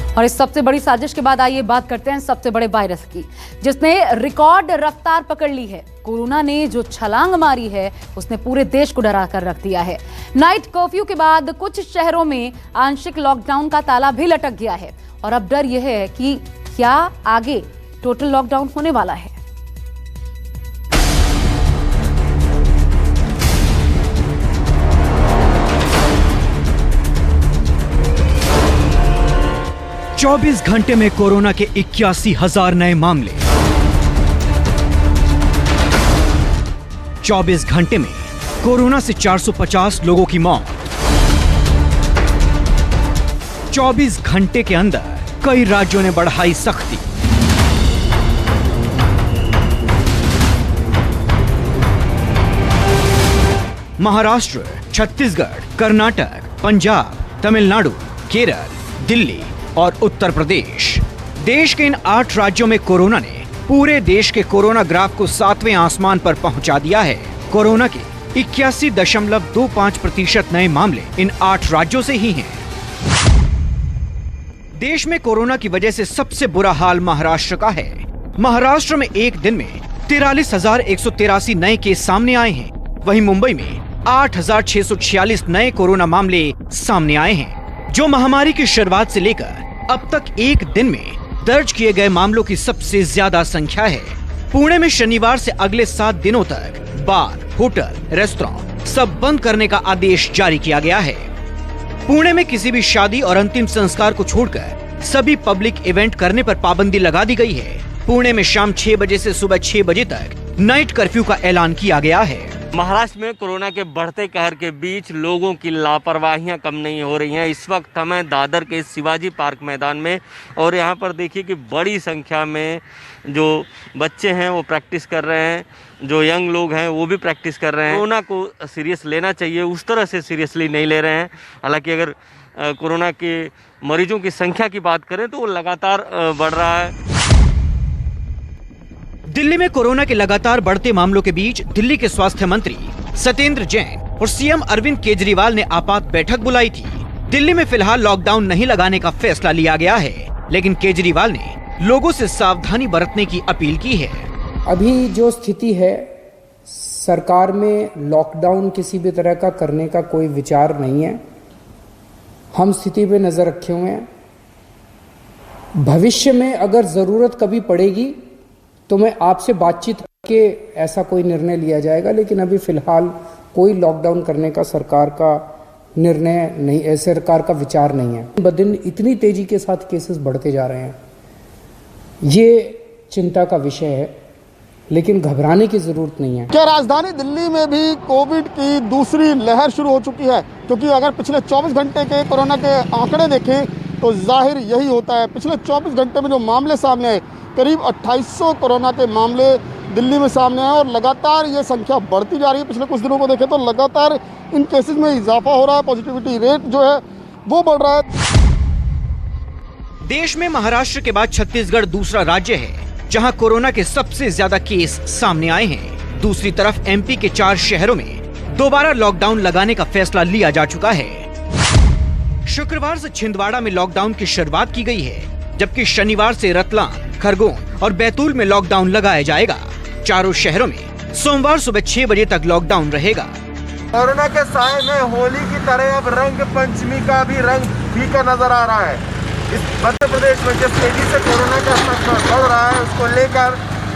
और इस सबसे बड़ी साजिश के बाद आइए बात करते हैं सबसे बड़े वायरस की, जिसने रिकॉर्ड रफ्तार पकड़ ली है। कोरोना ने जो छलांग मारी है उसने पूरे देश को डरा कर रख दिया है। नाइट कर्फ्यू के बाद कुछ शहरों में आंशिक लॉकडाउन का ताला भी लटक गया है और अब डर यह है कि क्या आगे टोटल लॉकडाउन होने वाला है। चौबीस घंटे में कोरोना के 81,000 नए मामले। 24 घंटे में कोरोना से 450 लोगों की मौत। 24 घंटे के अंदर कई राज्यों ने बढ़ाई सख्ती। महाराष्ट्र, छत्तीसगढ़, कर्नाटक, पंजाब, तमिलनाडु, केरल, दिल्ली और उत्तर प्रदेश। देश के इन 8 राज्यों में कोरोना ने पूरे देश के कोरोना ग्राफ को 7वें आसमान पर पहुंचा दिया है। कोरोना के 81.25% नए मामले इन 8 राज्यों से ही हैं। देश में कोरोना की वजह से सबसे बुरा हाल महाराष्ट्र का है। महाराष्ट्र में एक दिन में 43,183 नए केस सामने आए हैं। वहीं मुंबई में 8,646 नए कोरोना मामले सामने आए हैं, जो महामारी की शुरुआत से लेकर अब तक एक दिन में दर्ज किए गए मामलों की सबसे ज्यादा संख्या है। पुणे में शनिवार से अगले 7 दिनों तक बार, होटल, रेस्टोरेंट सब बंद करने का आदेश जारी किया गया है। पुणे में किसी भी शादी और अंतिम संस्कार को छोड़कर सभी पब्लिक इवेंट करने पर पाबंदी लगा दी गई है। पुणे में शाम 6 बजे से सुबह 6 बजे तक नाइट कर्फ्यू का ऐलान किया गया है। महाराष्ट्र में कोरोना के बढ़ते कहर के बीच लोगों की लापरवाहियां कम नहीं हो रही हैं। इस वक्त हमें दादर के शिवाजी पार्क मैदान में, और यहां पर देखिए कि बड़ी संख्या में जो बच्चे हैं वो प्रैक्टिस कर रहे हैं, जो यंग लोग हैं वो भी प्रैक्टिस कर रहे हैं। कोरोना को सीरियस लेना चाहिए, उस तरह से सीरियसली नहीं ले रहे हैं। हालांकि अगर कोरोना के मरीजों की संख्या की बात करें तो वो लगातार बढ़ रहा है। दिल्ली में कोरोना के लगातार बढ़ते मामलों के बीच दिल्ली के स्वास्थ्य मंत्री सत्येंद्र जैन और सीएम अरविंद केजरीवाल ने आपात बैठक बुलाई थी। दिल्ली में फिलहाल लॉकडाउन नहीं लगाने का फैसला लिया गया है, लेकिन केजरीवाल ने लोगों से सावधानी बरतने की अपील की है। अभी जो स्थिति है, सरकार में लॉकडाउन किसी भी तरह का करने का कोई विचार नहीं है। हम स्थिति पे नजर रखे हुए हैं। भविष्य में अगर जरूरत कभी पड़ेगी तो मैं आपसे बातचीत करके ऐसा कोई निर्णय लिया जाएगा, लेकिन अभी फिलहाल कोई लॉकडाउन करने का सरकार का निर्णय नहीं, सरकार का विचार नहीं है। बदिन इतनी तेजी के साथ केसेस बढ़ते जा रहे हैं, ये चिंता का विषय है, लेकिन घबराने की जरूरत नहीं है। क्या राजधानी दिल्ली में भी कोविड की दूसरी लहर शुरू हो चुकी है? क्योंकि अगर पिछले 24 घंटे के कोरोना के आंकड़े देखें तो जाहिर यही होता है। पिछले 24 घंटे में जो मामले सामने आए, करीब 2800 कोरोना के मामले दिल्ली में सामने आए और लगातार ये संख्या बढ़ती जा रही है। पिछले कुछ दिनों को देखें तो लगातार इन केसेस में इजाफा हो रहा है, पॉजिटिविटी रेट जो है वो बढ़ रहा है। देश में महाराष्ट्र के बाद छत्तीसगढ़ दूसरा राज्य है जहां कोरोना के सबसे ज्यादा केस सामने आए हैं। दूसरी तरफ एमपी के 4 शहरों में दोबारा लॉकडाउन लगाने का फैसला लिया जा चुका है। शुक्रवार से छिंदवाड़ा में लॉकडाउन की शुरुआत की गई है, जबकि शनिवार से रतलाम, खरगोन और बैतूल में लॉकडाउन लगाया जाएगा। चारों शहरों में सोमवार सुबह 6 बजे तक लॉकडाउन रहेगा। कोरोना के साए में होली की तरह अब रंग पंचमी का भी रंग फीका नजर आ रहा है। इस मध्य प्रदेश में जिस तेजी से कोरोना का संक्रमण बढ़ रहा है, उसको लेकर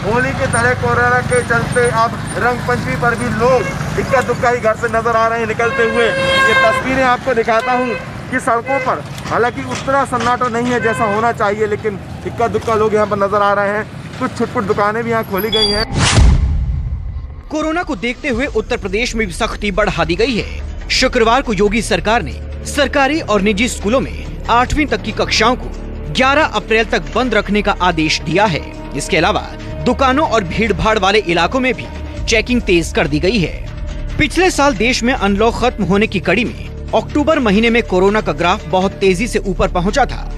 होली की तरह कोरोना के चलते अब रंग पंचमी पर भी लोग इक्का दुक्का ही घर से नजर आ रहे हैं निकलते हुए। ये तस्वीरें आपको दिखाता हूँ कि सड़कों पर हालांकि उस तरह सन्नाटा नहीं है जैसा होना चाहिए, लेकिन इक्का दुक्का लोग यहाँ पर नजर आ रहे हैं। कुछ छुटपुट दुकानें भी यहाँ खोली गई हैं। कोरोना को देखते हुए उत्तर प्रदेश में भी सख्ती बढ़ा दी गई है। शुक्रवार को योगी सरकार ने सरकारी और निजी स्कूलों में 8वीं तक की कक्षाओं को 11 अप्रैल तक बंद रखने का आदेश दिया है। इसके अलावा दुकानों और भीड़ भाड़ वाले इलाकों में भी चेकिंग तेज कर दी गई है। पिछले साल देश में अनलॉक खत्म होने की कड़ी में अक्टूबर महीने में कोरोना का ग्राफ बहुत तेजी से ऊपर पहुंचा था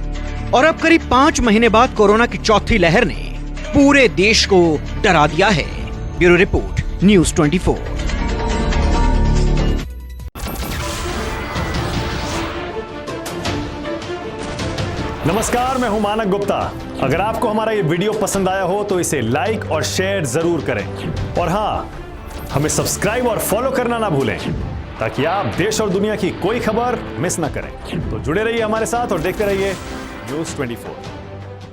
और अब करीब 5 महीने बाद कोरोना की चौथी लहर ने पूरे देश को डरा दिया है। Bureau report, news 24। नमस्कार, मैं हूं मानक गुप्ता। अगर आपको हमारा ये वीडियो पसंद आया हो तो इसे लाइक और शेयर जरूर करें और हाँ, हमें सब्सक्राइब और फॉलो करना ना भूलें ताकि आप देश और दुनिया की कोई खबर मिस ना करें। तो जुड़े रहिए हमारे साथ और देखते रहिए News 24।